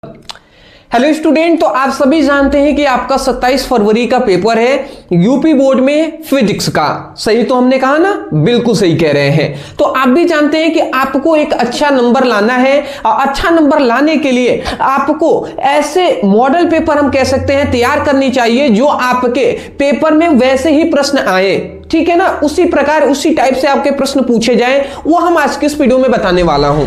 Hello student, तो आप सभी जानते हैं कि आपका 27 फरवरी का पेपर है यूपी बोर्ड में फिजिक्स का। सही तो हमने कहा ना? बिल्कुल सही कह रहे हैं। तो आप भी जानते हैं कि आपको एक अच्छा नंबर लाना है और अच्छा नंबर लाने के लिए आपको ऐसे मॉडल पेपर हम कह सकते हैं तैयार करनी चाहिए जो आपके पेपर में वैसे ही प्रश्न आए। ठीक है ना? उसी प्रकार उसी टाइप से आपके प्रश्न पूछे जाएं, वो हम आज के इस वीडियो में बताने वाला हूं।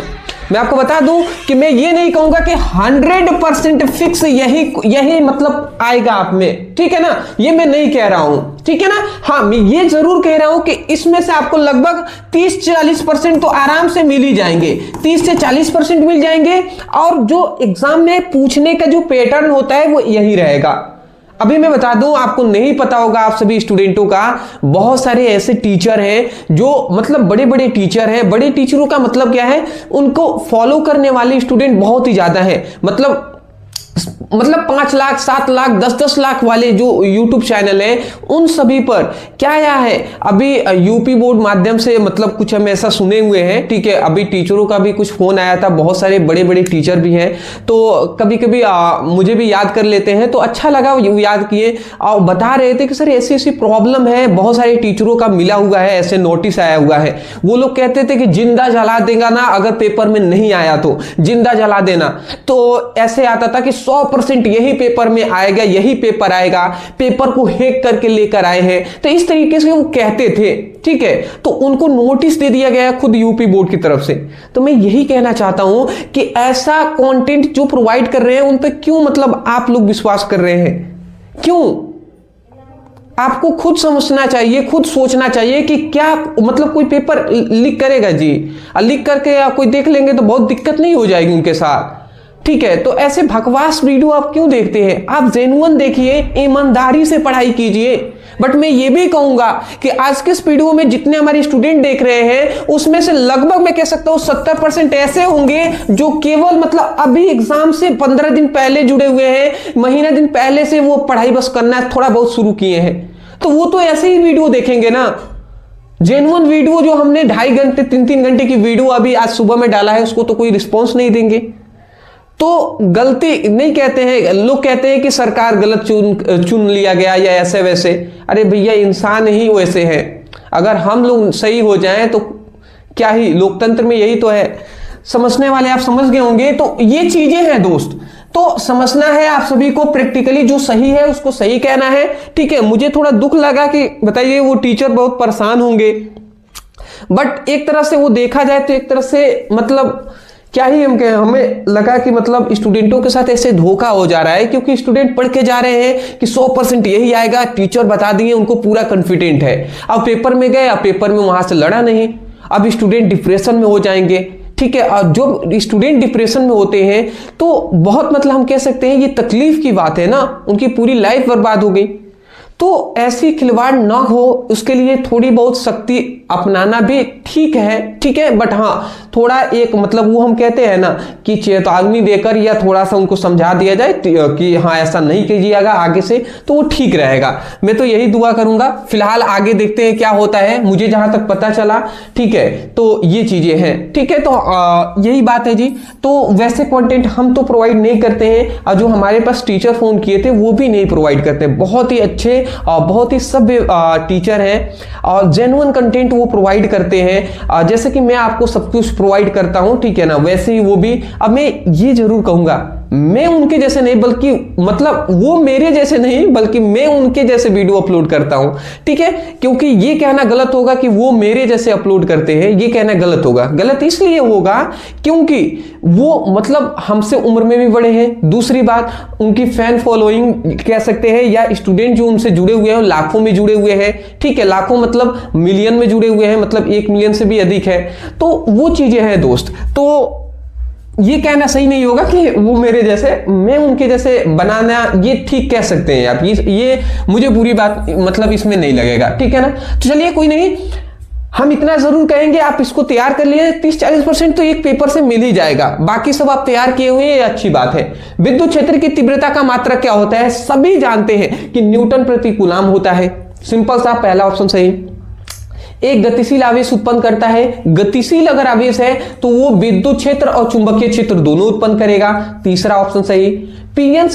मैं आपको बता दूं कि मैं ये नहीं कहूंगा कि 100% फिक्स यही मतलब आएगा आप में। ठीक है ना? ये मैं नहीं कह रहा हूं। ठीक है ना? हाँ, मैं ये जरूर कह रहा हूं कि इसमें से आपको लगभग 30-40% तो आराम से मिल ही जाएंगे। 30 से 40% मिल जाएंगे और जो एग्जाम में पूछने का जो पैटर्न होता है वो यही रहेगा। अभी मैं बता दूं, आपको नहीं पता होगा आप सभी स्टूडेंटों का, बहुत सारे ऐसे टीचर हैं जो मतलब बड़े बड़े टीचर हैं। बड़े टीचरों का मतलब क्या है? उनको फॉलो करने वाले स्टूडेंट बहुत ही ज्यादा है। मतलब 5 लाख 7 लाख 10-10 लाख वाले जो YouTube चैनल हैं उन सभी पर क्या आया है अभी यूपी बोर्ड माध्यम से, मतलब कुछ हम ऐसा सुने हुए हैं। ठीक है, अभी टीचरों का भी कुछ फोन आया था, बहुत सारे बड़े बड़े टीचर भी हैं, तो कभी कभी मुझे भी याद कर लेते हैं, तो अच्छा लगा वो याद किए और बता रहे थे कि सर ऐसी ऐसी प्रॉब्लम है, बहुत सारे टीचरों का मिला हुआ है, ऐसे नोटिस आया हुआ है। वो लोग कहते थे कि जिंदा जला देगा ना, अगर पेपर में नहीं आया तो जिंदा जला देना। तो ऐसे आता था कि 100% यही पेपर में आएगा, यही पेपर आएगा, पेपर को हैक करके लेकर आए हैं। तो इस तरीके से वो कहते थे। ठीक है, तो उनको नोटिस दे दिया गया खुद यूपी बोर्ड की तरफ से। तो मैं यही कहना चाहता हूं कि ऐसा कंटेंट जो प्रोवाइड कर रहे हैं उन पे क्यों मतलब आप लोग विश्वास कर रहे हैं? क्यों? आपको खुद समझना चाहिए, खुद सोचना चाहिए कि क्या मतलब कोई पेपर लीक करेगा जी, लीक करके या कोई देख लेंगे तो बहुत दिक्कत नहीं हो जाएगी उनके साथ। ठीक है, तो ऐसे बकवास वीडियो आप क्यों देखते हैं? आप जेन्युइन देखिए, ईमानदारी से पढ़ाई कीजिए। बट मैं ये भी कहूंगा कि आज के इस वीडियो में जितने हमारे स्टूडेंट देख रहे हैं उसमें से लगभग मैं कह सकता हूं 70% ऐसे होंगे जो केवल मतलब अभी एग्जाम से 15 दिन पहले जुड़े हुए हैं, महीना दिन पहले से वो पढ़ाई बस करना थोड़ा बहुत शुरू किए हैं। तो वो तो ऐसे ही वीडियो देखेंगे ना। जेन्युइन वीडियो जो हमने 2.5 घंटे 3-3 घंटे की वीडियो अभी आज सुबह में डाला है उसको तो कोई रिस्पॉन्स नहीं देंगे। तो गलती नहीं कहते हैं, लोग कहते हैं कि सरकार गलत चुन लिया गया या ऐसे वैसे। अरे भैया, इंसान ही वैसे हैं। अगर हम लोग सही हो जाएं तो क्या ही, लोकतंत्र में यही तो है। समझने वाले आप समझ गए होंगे। तो ये चीजें हैं दोस्त, तो समझना है आप सभी को। प्रैक्टिकली जो सही है उसको सही कहना है। ठीक है, मुझे थोड़ा दुख लगा कि बताइए वो टीचर बहुत परेशान होंगे, बट एक तरह से वो देखा जाए तो एक तरह से मतलब क्या ही हम कहें, हमें लगा कि मतलब स्टूडेंटों के साथ ऐसे धोखा हो जा रहा है, क्योंकि स्टूडेंट पढ़ के जा रहे हैं कि 100% यही आएगा, टीचर बता दिए, उनको पूरा कॉन्फिडेंट है। अब पेपर में गए, अब पेपर में वहां से लड़ा नहीं, अब स्टूडेंट डिप्रेशन में हो जाएंगे। ठीक है, और जो स्टूडेंट डिप्रेशन में होते हैं तो बहुत मतलब हम कह सकते हैं ये तकलीफ की बात है ना, उनकी पूरी लाइफ बर्बाद हो गई। तो ऐसी खिलवाड़ ना हो उसके लिए थोड़ी बहुत सख्ती अपनाना भी ठीक है। ठीक है, बट हाँ, थोड़ा एक मतलब वो हम कहते हैं ना कि चेतावनी देकर या थोड़ा सा उनको समझा दिया जाए कि हाँ ऐसा नहीं कीजिएगा आगे से, तो वो ठीक रहेगा। मैं तो यही दुआ करूंगा। फिलहाल आगे देखते हैं क्या होता है। मुझे जहां तक पता चला, ठीक है, तो ये चीजें हैं। ठीक है, तो यही बात है जी। तो वैसे कंटेंट हम तो प्रोवाइड नहीं करते हैं और जो हमारे पास टीचर फोन किए थे वो भी नहीं प्रोवाइड करते। बहुत ही अच्छे और बहुत ही सभ्य टीचर हैं और जेन्युइन कंटेंट वो प्रोवाइड करते हैं। जैसे कि मैं आपको सब कुछ प्रोवाइड करता हूं, ठीक है ना, वैसे ही वो भी। अब मैं ये जरूर कहूंगा, मैं उनके जैसे नहीं, बल्कि मतलब वो मेरे जैसे नहीं, बल्कि मैं उनके जैसे वीडियो अपलोड करता हूं। ठीक है, क्योंकि ये कहना गलत होगा कि वो मेरे जैसे अपलोड करते हैं, ये कहना गलत होगा। गलत इसलिए होगा क्योंकि वो मतलब हमसे उम्र में भी बड़े हैं। दूसरी बात, उनकी फैन फॉलोइंग कह सकते हैं या स्टूडेंट जो उनसे जुड़े हुए हैं लाखों में जुड़े हुए हैं। ठीक है, लाखों मतलब मिलियन में जुड़े हुए हैं, मतलब 1 मिलियन से भी अधिक है। तो वो चीजें हैं दोस्त। तो ये कहना सही नहीं होगा कि वो मेरे जैसे, मैं उनके जैसे बनाना, ये ठीक कह सकते हैं आप। ये मुझे बुरी बात मतलब इसमें नहीं लगेगा। ठीक है ना? तो चलिए कोई नहीं, हम इतना जरूर कहेंगे आप इसको तैयार कर लिए। 30-40% तो एक पेपर से मिल ही जाएगा, बाकी सब आप तैयार किए हुए हैं, ये अच्छी बात है। विद्युत क्षेत्र की तीव्रता का मात्रक क्या होता है? सभी जानते हैं कि न्यूटन प्रति कूलम होता है। सिंपल सा पहला ऑप्शन सही। एक गतिशील आवेश उत्पन्न करता है। गतिशील अगर आवेश है तो वो विद्युत क्षेत्र और चुंबकीय क्षेत्र दोनों उत्पन्न करेगा। तीसरा ऑप्शन सही। पीएन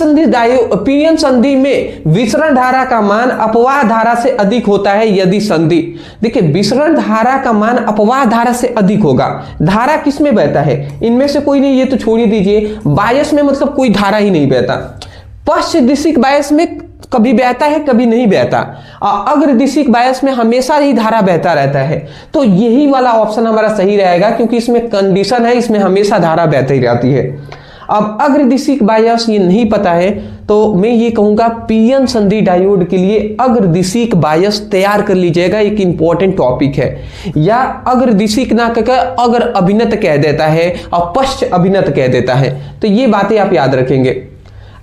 संधि में विसरण धारा का मान अपवाह धारा से अधिक होता है यदि संधि, देखिए विसरण धारा का मान अपवाह धारा से अधिक होगा। धारा किस में बहता है, इनमें से कोई नहीं, ये तो छोड़ ही दीजिए। बायस में मतलब कोई धारा ही नहीं बहता। पश्च दिशिक बायस में कभी बहता है कभी नहीं बहता, और अग्र दिशिक बायस में हमेशा ही धारा बहता रहता है। तो यही वाला ऑप्शन हमारा सही रहेगा, क्योंकि इसमें कंडीशन है, इसमें हमेशा धारा बहती रहती है। अब अग्र दिशिक बायस ये नहीं पता है तो मैं ये कहूंगा पीएन संधि डायोड के लिए अग्र दिशिक बायस तैयार कर लीजिएगा, एक इंपॉर्टेंट टॉपिक है। या अग्र दिशिक ना कहकर अग्र अभिनत कह देता है और पश्च अभिनत कह देता है, तो ये बातें आप याद रखेंगे।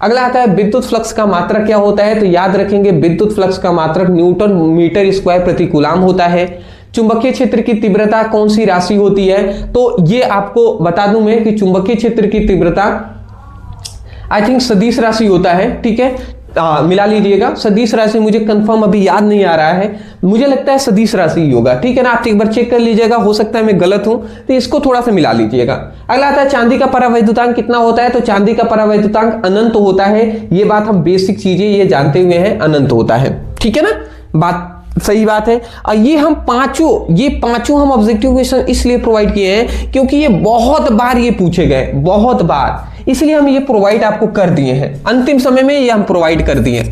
अगला आता है विद्युत फ्लक्स का मात्रक क्या होता है, तो याद रखेंगे विद्युत फ्लक्स का मात्रक न्यूटन मीटर स्क्वायर प्रति कूलाम होता है। चुंबकीय क्षेत्र की तीव्रता कौन सी राशि होती है, तो ये आपको बता दूं मैं कि चुंबकीय क्षेत्र की तीव्रता आई थिंक सदिश राशि होता है, ठीक है। मिला लीजिएगा, सदिश राशि मुझे कंफर्म अभी याद नहीं आ रहा है, मुझे लगता है सदिश राशि ही होगा, ठीक है ना। आप एक बार चेक कर लीजिएगा, हो सकता है मैं गलत हूं, तो इसको थोड़ा सा मिला लीजिएगा। अगला आता है चांदी का परावैद्युतांक कितना होता है, तो चांदी का परावैद्युतांक अनंत होता है। ये बात हम बेसिक चीजें ये जानते हुए हैं, अनंत होता है, ठीक है ना, बात सही बात है। और ये पांचों हम ऑब्जेक्टिव क्वेश्चन इसलिए प्रोवाइड किए हैं क्योंकि ये बहुत बार ये पूछे गए, बहुत बार, इसलिए हम ये प्रोवाइड आपको कर दिए हैं, अंतिम समय में ये हम प्रोवाइड कर दिए,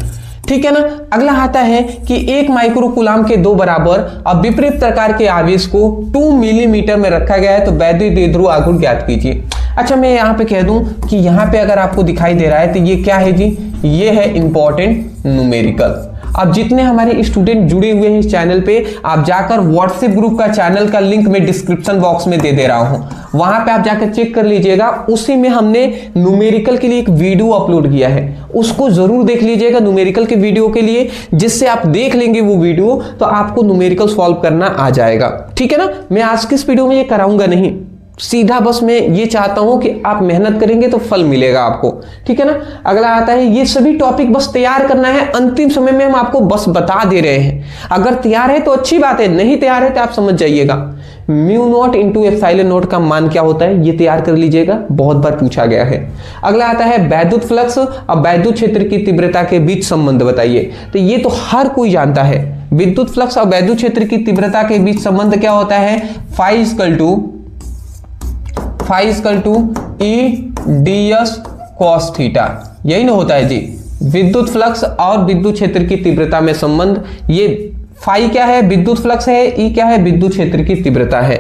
ठीक है ना। अगला आता है कि 1 माइक्रो कूलाम के 2 बराबर और विपरीत प्रकार के आवेश को 2 मिलीमीटर में रखा गया है, तो वैद्युत द्विध्रुव आघूर्ण ज्ञात कीजिए। अच्छा, मैं यहाँ पे कह दूं कि यहाँ पे अगर आपको दिखाई दे रहा है तो ये क्या है जी, ये है इंपॉर्टेंट न्यूमेरिकल। अब जितने हमारे स्टूडेंट जुड़े हुए हैं इस चैनल पे, आप जाकर व्हाट्सएप ग्रुप का चैनल का लिंक मैं डिस्क्रिप्शन बॉक्स में दे रहा हूं, वहां पे आप जाकर चेक कर लीजिएगा। उसी में हमने न्यूमेरिकल के लिए एक वीडियो अपलोड किया है, उसको जरूर देख लीजिएगा न्यूमेरिकल के वीडियो के लिए, जिससे आप देख लेंगे वो वीडियो तो आपको न्यूमेरिकल सॉल्व करना आ जाएगा, ठीक है ना। मैं आज की इस वीडियो में ये कराऊंगा नहीं, सीधा बस मैं ये चाहता हूं कि आप मेहनत करेंगे तो फल मिलेगा आपको, ठीक है ना। अगला आता है, ये सभी टॉपिक बस तैयार करना है, अंतिम समय में हम आपको बस बता दे रहे हैं। अगर तैयार है तो अच्छी बात है, नहीं तैयार है तो आप समझ जाइएगा। Mu naught into epsilon not का मान क्या होता है, ये तैयार कर लीजिएगा, बहुत बार पूछा गया है। अगला आता है विद्युत फ्लक्स और विद्युत क्षेत्र की तीव्रता के बीच संबंध बताइए, तो ये तो हर कोई जानता है। विद्युत फ्लक्स और विद्युत क्षेत्र की तीव्रता के बीच संबंध क्या होता है, phi equal to E D S cos theta, यही ना होता है जी। विद्युत फ्लक्स और विद्युत क्षेत्र की तीव्रता में संबंध, ये फाई क्या है, विद्युत फ्लक्स है, ई क्या है, विद्युत क्षेत्र की तीव्रता है।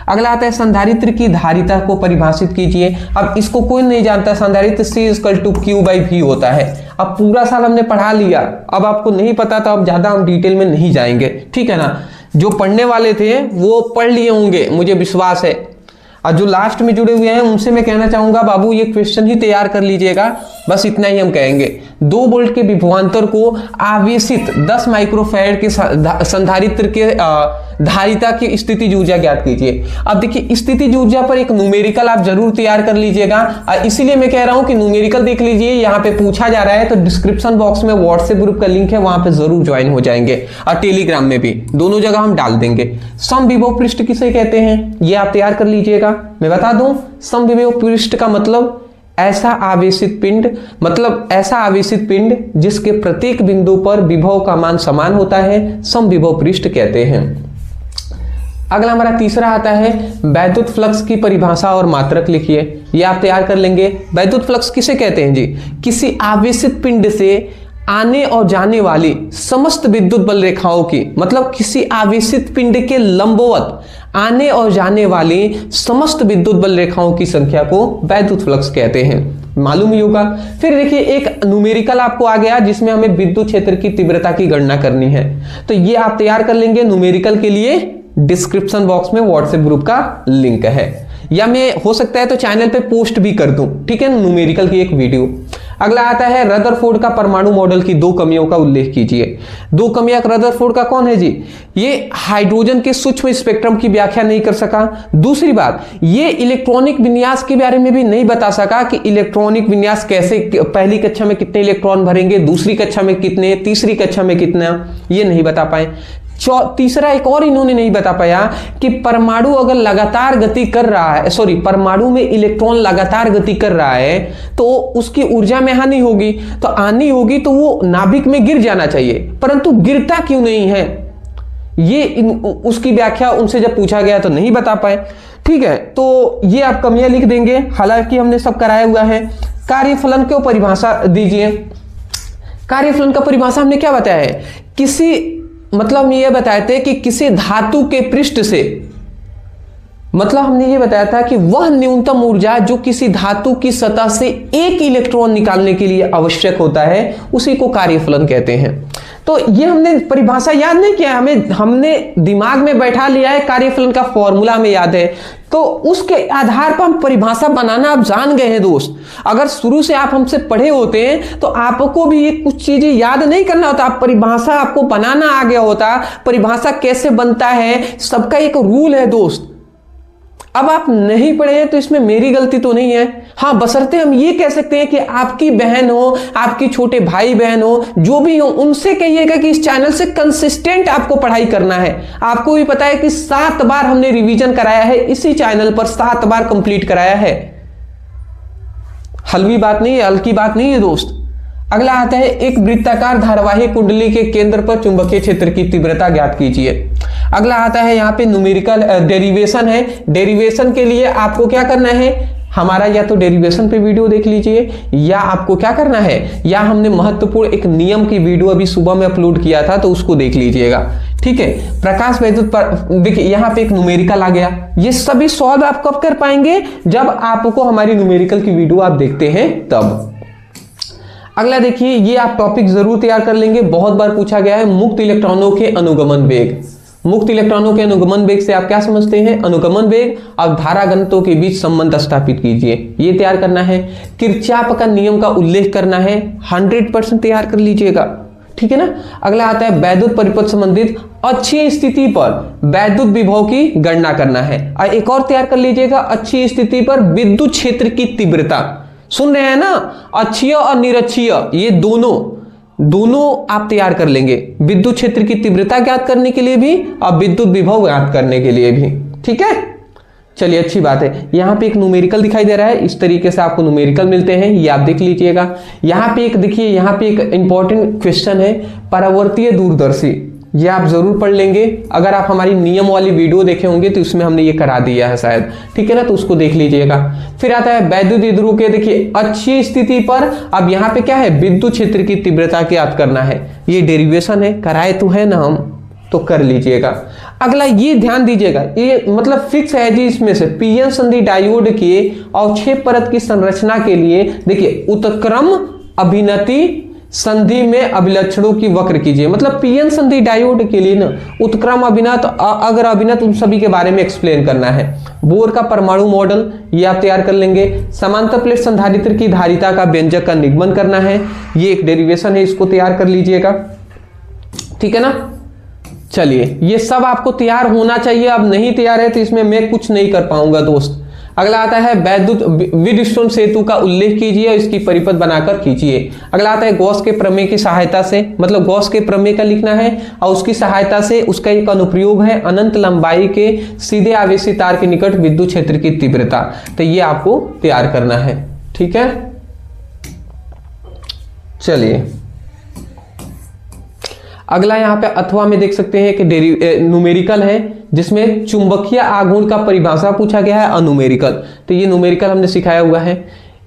अगला आता है संधारित्र की धारिता को परिभाषित कीजिए। अब इसको कोई नहीं जानता, संधारित्र C equal to Q by V होता है। अब पूरा साल हमने पढ़ा लिया, अब आपको नहीं पता तो अब ज्यादा हम डिटेल में नहीं जाएंगे, ठीक है ना। जो पढ़ने वाले थे वो पढ़ लिए होंगे, मुझे विश्वास है, और जो लास्ट में जुड़े हुए हैं उनसे मैं कहना चाहूंगा बाबू ये क्वेश्चन ही तैयार कर लीजिएगा, बस इतना ही हम कहेंगे। 2 वोल्ट के विभवांतर को आवेशित 10 माइक्रोफैराड के संधारित्र के धारिता की स्थितिज ऊर्जा ज्ञात कीजिए। अब देखिए स्थितिज ऊर्जा पर एक न्यूमेरिकल आप जरूर तैयार कर लीजिएगा, इसीलिए मैं कह रहा हूं कि न्यूमेरिकल देख लीजिए, यहाँ पे पूछा जा रहा है तो डिस्क्रिप्शन बॉक्स में व्हाट्सएप ग्रुप का लिंक है, वहां पे जरूर ज्वाइन हो जाएंगे, और टेलीग्राम में भी, दोनों जगह हम डाल देंगे। समविभव पृष्ठ किसे कहते हैं, ये आप तैयार कर लीजिएगा। मैं बता दूं, समविभव पृष्ठ का मतलब ऐसा आवेशित पिंड जिसके प्रत्येक बिंदु पर विभव का मान समान होता है, समविभव पृष्ठ कहते हैं। अगला हमारा तीसरा आता है वैद्युत फ्लक्स की परिभाषा और मात्रक लिखिए, ये आप तैयार कर लेंगे। वैद्युत फ्लक्स किसे कहते हैं जी, किसी आवेशित पिंड से आने और जाने वाली समस्त विद्युत बल रेखाओं की, मतलब किसी आवेशित पिंड के लंबवत आने और जाने वाली समस्त विद्युत बल रेखाओं की संख्या को वैद्युत फ्लक्स कहते हैं, मालूम ही होगा। फिर देखिए एक न्यूमेरिकल आपको आ गया जिसमें हमें विद्युत क्षेत्र की तीव्रता की गणना करनी है, तो ये आप तैयार कर लेंगे। न्यूमेरिकल के लिए डिस्क्रिप्शन बॉक्स में व्हाट्सएप ग्रुप का लिंक है, या मैं हो सकता है तो चैनल पे पोस्ट भी कर दूं, ठीक है, न्यूमेरिकल की एक वीडियो। अगला आता है रदरफोर्ड का परमाणु मॉडल की 2 कमियों का उल्लेख कीजिए। 2 कमियां रदरफोर्ड का कौन है जी, ये हाइड्रोजन के सूक्ष्म स्पेक्ट्रम की व्याख्या नहीं कर सका। दूसरी बात, ये इलेक्ट्रॉनिक विन्यास के बारे में भी नहीं बता सका कि इलेक्ट्रॉनिक विन्यास कैसे, पहली कक्षा में कितने इलेक्ट्रॉन भरेंगे, दूसरी कक्षा में कितने, तीसरी कक्षा में कितना, ये नहीं बता पाए। तीसरा एक और इन्होंने नहीं बता पाया कि परमाणु अगर लगातार गति कर रहा है, सॉरी, परमाणु में इलेक्ट्रॉन लगातार गति कर रहा है तो उसकी ऊर्जा में हानि होगी, तो हानि होगी तो वो नाभिक में गिर जाना चाहिए, परंतु गिरता क्यों नहीं है, ये उसकी व्याख्या उनसे जब पूछा गया तो नहीं बता पाए। ठीक है, तो ये आप कमियां लिख देंगे, हालांकि हमने सब कराया हुआ है। कार्यफलन को परिभाषा दीजिए। कार्यफलन का परिभाषा हमने क्या बताया है, किसी मतलब हम ये बताए थे कि किसी धातु के पृष्ठ से, मतलब हमने ये बताया था कि वह न्यूनतम ऊर्जा जो किसी धातु की सतह से एक इलेक्ट्रॉन निकालने के लिए आवश्यक होता है उसी को कार्यफलन कहते हैं। तो ये हमने परिभाषा याद नहीं किया, हमने दिमाग में बैठा लिया है, कार्यफलन का फॉर्मूला हमें याद है, तो उसके आधार पर हम परिभाषा बनाना आप जान गए हैं दोस्त। अगर शुरू से आप हमसे पढ़े होते हैं तो आपको भी ये कुछ चीजें याद नहीं करना होता, आप परिभाषा आपको बनाना आ गया होता, परिभाषा कैसे बनता है सबका एक रूल है दोस्त। अब आप नहीं पढ़े हैं तो इसमें मेरी गलती तो नहीं है, हाँ, बशर्ते हम ये कह सकते हैं कि आपकी बहन हो, आपकी छोटे भाई बहन हो, जो भी हो, उनसे कहिएगा कि इस चैनल से कंसिस्टेंट आपको पढ़ाई करना है। आपको भी पता है कि 7 बार हमने रिवीजन कराया है, इसी चैनल पर 7 बार कंप्लीट कराया है, हल्की बात नहीं है, हल्की बात नहीं है दोस्त। अगला आता है, एक वृत्ताकार धारावाही कुंडली के केंद्र पर चुंबकीय क्षेत्र की तीव्रता ज्ञात कीजिए। अगला आता है यहाँ पे न्यूमेरिकल डेरिवेशन है। डेरिवेशन के लिए आपको क्या करना है, हमारा या तो डेरिवेशन पे वीडियो देख लीजिए, या आपको क्या करना है, या हमने महत्वपूर्ण एक नियम की वीडियो अभी सुबह में अपलोड किया था तो उसको देख लीजिएगा। ठीक है, प्रकाश वैद्युत पर देखिए यहाँ पे एक न्यूमेरिकल आ गया। ये सभी सॉल्व आप कब कर पाएंगे, जब आपको हमारी न्यूमेरिकल की वीडियो आप देखते हैं तब। अगला देखिए, ये आप टॉपिक जरूर तैयार कर लेंगे, बहुत बार पूछा गया है, मुक्त इलेक्ट्रॉनों के अनुगमन वेग। मुक्त इलेक्ट्रॉनों के अनुगमन वेग से आप क्या समझते हैं, अनुगमन वेग और धारा घनत्व के बीच संबंध स्थापित कीजिए, ये तैयार करना है। किरचॉफ का नियम का उल्लेख करना है, 100% तैयार कर लीजिएगा। ठीक है ना। अगला आता है, वैद्युत परिपथ संबंधित अच्छी स्थिति पर वैद्युत विभव की गणना करना है। और एक और तैयार कर लीजिएगा, अच्छी स्थिति पर विद्युत क्षेत्र की तीव्रता। सुन रहे हैं ना, अक्षीय और निरक्षीय ये दोनों आप तैयार कर लेंगे, विद्युत क्षेत्र की तीव्रता ज्ञात करने के लिए भी और विद्युत विभव ज्ञात करने के लिए भी। ठीक है, चलिए अच्छी बात है। यहाँ पे एक न्यूमेरिकल दिखाई दे रहा है, इस तरीके से आपको न्यूमेरिकल मिलते हैं, ये आप देख लीजिएगा। यहाँ पे एक देखिए, यहाँ पे एक इंपॉर्टेंट क्वेश्चन है, परावर्तीय दूरदर्शी, ये आप जरूर पढ़ लेंगे। अगर आप हमारी नियम वाली वीडियो देखे होंगे तो इसमें हमने ये करा दिया है शायद, ठीक है ना, तो उसको देख लीजिएगा। फिर आता है वैद्युत ध्रुव के, देखिए अच्छी स्थिति पर, अब यहाँ पे क्या है, विद्युत क्षेत्र की तीव्रता ज्ञात करना है, ये डेरिवेशन है, कराए तो है ना हम, तो कर लीजिएगा। अगला ये ध्यान दीजिएगा, ये मतलब फिक्स है जी, इसमें से पीएन संधि डायोड के अवक्षेप परत की संरचना के लिए देखिए उत्क्रम अभिनति संधि में अभिलक्षणों की वक्र कीजिए। मतलब पीएन संधि डायोड के लिए ना उत्क्रम अभिनत, अग्र अभिनत, उन सभी के बारे में एक्सप्लेन करना है। बोर का परमाणु मॉडल ये आप तैयार कर लेंगे। समांतर प्लेट संधारित्र की धारिता का व्यंजक का निगमन करना है, ये एक डेरिवेशन है, इसको तैयार कर लीजिएगा। ठीक है ना। चलिए, ये सब आपको तैयार होना चाहिए, अब नहीं तैयार है तो इसमें मैं कुछ नहीं कर पाऊंगा दोस्त। अगला आता है वैद्युत व्हीटस्टोन सेतु का उल्लेख कीजिए और इसकी परिपथ बनाकर खींचिए। अगला आता है गॉस के प्रमेय की सहायता से, मतलब गॉस के प्रमेय का लिखना है और उसकी सहायता से उसका एक अनुप्रयोग है, अनंत लंबाई के सीधे आवेशी तार के निकट विद्युत क्षेत्र की तीव्रता, तो ये आपको तैयार करना है। ठीक है, चलिए अगला यहाँ पे अथवा में देख सकते हैं कि न्यूमेरिकल है, जिसमें चुंबकीय आघूर्ण का परिभाषा पूछा गया है, अनूमेरिकल, तो ये न्यूमेरिकल हमने सिखाया हुआ है।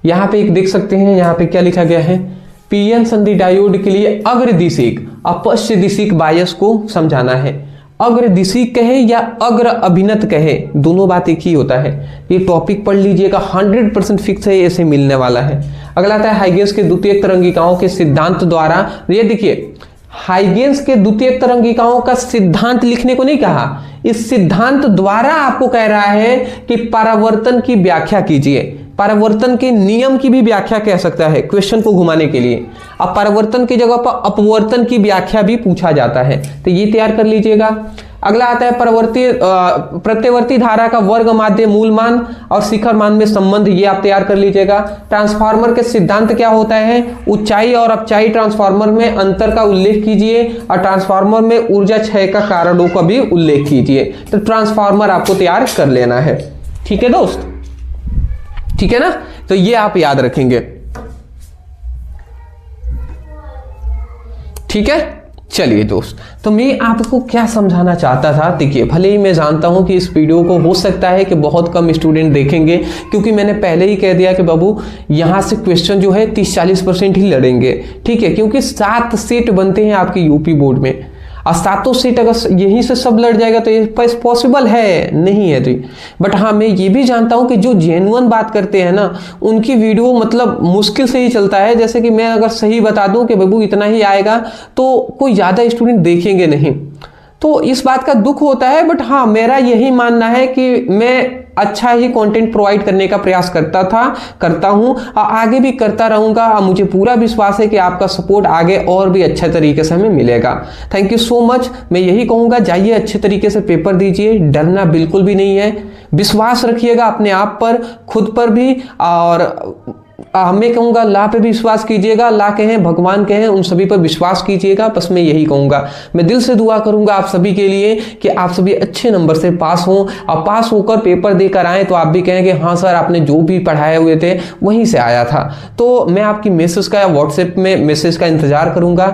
यहाँ पे एक देख सकते हैं, यहाँ पे क्या लिखा गया है, पीएन संधि डायोड के लिए अग्रदिशिक अपश्य दिशिक बायस को समझाना है। अग्रदिशिक कहे या अग्र अभिनत कहे, दोनों बात एक ही होता है। ये टॉपिक पढ़ लीजिएगा, 100% फिक्स है, ऐसे मिलने वाला है। अगला आता है हाइगेंस के द्वितीयक तरंगिकाओं के सिद्धांत द्वारा, ये देखिए हाइगेंस के द्वितीयक तरंगिकाओं का सिद्धांत लिखने को नहीं कहा, इस सिद्धांत द्वारा आपको कह रहा है कि परावर्तन की व्याख्या कीजिए। परावर्तन के नियम की भी व्याख्या कह सकता है क्वेश्चन को घुमाने के लिए। अब परावर्तन की जगह पर अपवर्तन की व्याख्या भी पूछा जाता है, तो ये तैयार कर लीजिएगा। अगला आता है प्रत्यवर्ती धारा का वर्ग माध्य मूल मान और शिखर मान में संबंध, ये आप तैयार कर लीजिएगा। ट्रांसफार्मर के सिद्धांत क्या होता है, ऊंचाई और अपचाई ट्रांसफार्मर में अंतर का उल्लेख कीजिए और ट्रांसफार्मर में ऊर्जा क्षय का कारणों का भी उल्लेख कीजिए। तो ट्रांसफार्मर आपको तैयार कर लेना है, ठीक है दोस्त, ठीक है ना। तो ये आप याद रखेंगे, ठीक है। चलिए दोस्त, तो मैं आपको क्या समझाना चाहता था, देखिए भले ही मैं जानता हूं कि इस वीडियो को हो सकता है कि बहुत कम स्टूडेंट देखेंगे, क्योंकि मैंने पहले ही कह दिया कि बाबू यहां से क्वेश्चन जो है 30-40% ही लड़ेंगे, ठीक है, क्योंकि 7 सेट बनते हैं आपके यूपी बोर्ड में और 7 सेट अगर यहीं से सब लड़ जाएगा तो ये पॉसिबल है नहीं है। तो बट हाँ, मैं ये भी जानता हूँ कि जो जेन्युइन बात करते हैं ना, उनकी वीडियो मतलब मुश्किल से ही चलता है। जैसे कि मैं अगर सही बता दूं कि बाबू इतना ही आएगा तो कोई ज़्यादा स्टूडेंट देखेंगे नहीं, तो इस बात का दुख होता है। बट हाँ, मेरा यही मानना है कि मैं अच्छा ही कंटेंट प्रोवाइड करने का प्रयास करता हूं और आगे भी करता रहूंगा। मुझे पूरा विश्वास है कि आपका सपोर्ट आगे और भी अच्छे तरीके से हमें मिलेगा। Thank you so much. मैं यही कहूंगा, जाइए अच्छे तरीके से पेपर दीजिए, डरना बिल्कुल भी नहीं है, विश्वास रखिएगा अपने आप पर, खुद पर भी, और मैं कहूँगा अल्लाह पे भी विश्वास कीजिएगा। अल्लाह कहें, भगवान कहें, उन सभी पर विश्वास कीजिएगा। बस मैं यही कहूँगा, मैं दिल से दुआ करूँगा आप सभी के लिए कि आप सभी अच्छे नंबर से पास हों और पास होकर पेपर देकर आएँ तो आप भी कहेंगे हाँ सर, आपने जो भी पढ़ाए हुए थे वहीं से आया था। तो मैं आपकी मैसेज का या व्हाट्सएप में मैसेज का इंतज़ार करूँगा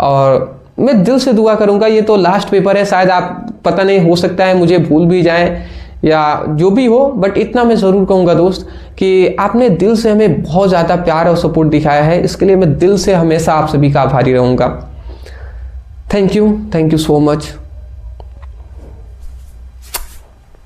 और मैं दिल से दुआ करूँगा। ये तो लास्ट पेपर है, शायद आप पता नहीं, हो सकता है मुझे भूल भी जाए या जो भी हो, बट इतना मैं ज़रूर कहूँगा दोस्त कि आपने दिल से हमें बहुत ज़्यादा प्यार और सपोर्ट दिखाया है। इसके लिए मैं दिल से हमेशा आप सभी का आभारी रहूँगा। Thank you so much.